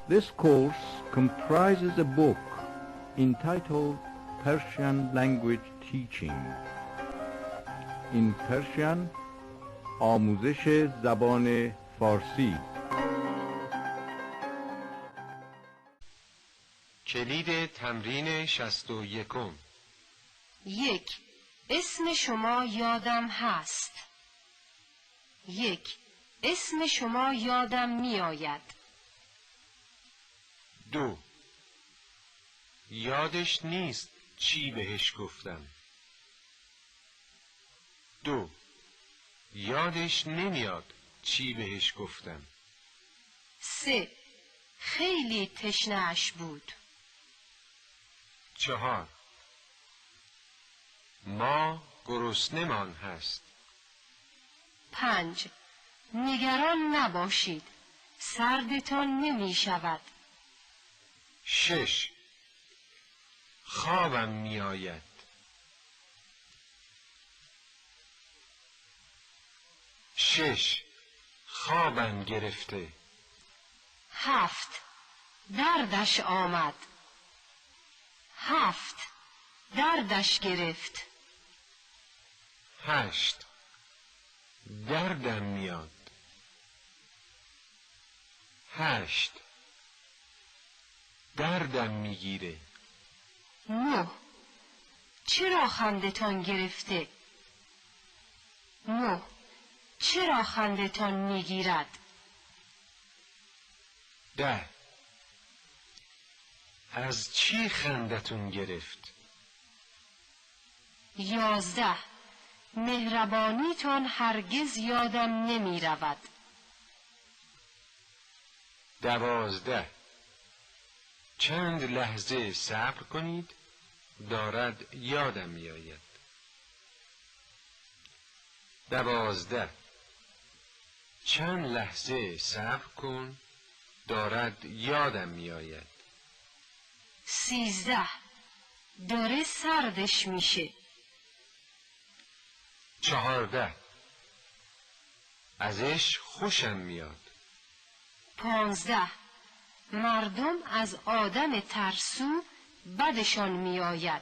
This course comprises a book entitled Persian Language Teaching. In Persian, آموزش زبان فارسی. کلید تمرین 61. 1. اسم شما یادم هست. 1. اسم شما یادم می آید. 2. یادش نیست چی بهش گفتم. 2. یادش نمیاد چی بهش گفتم. 3. خیلی تشنه‌اش بود. 4. ما گرسنه‌مان هست. 5. نگران نباشید، سردتان نمی شود. 6. خوابم می آید. 6. خوابم گرفته. 7. دردش آمد. 7. دردش گرفت. 8. دردم میاد. 8. دردم میگیره. 9. چرا خندتان گرفته؟ 9. چرا خندتان میگیرد؟ 10. از چی خندتون گرفت؟ 11. مهربانیتان هرگز یادم نمی رود. 12. چند لحظه صبر کنید، دارد یادم می آید. 12. چند لحظه صبر کن، دارد یادم می آید. 13. داره سردش میشه. 14. ازش خوشم میاد. 15. مردم از آدم ترسو بدشان میآید.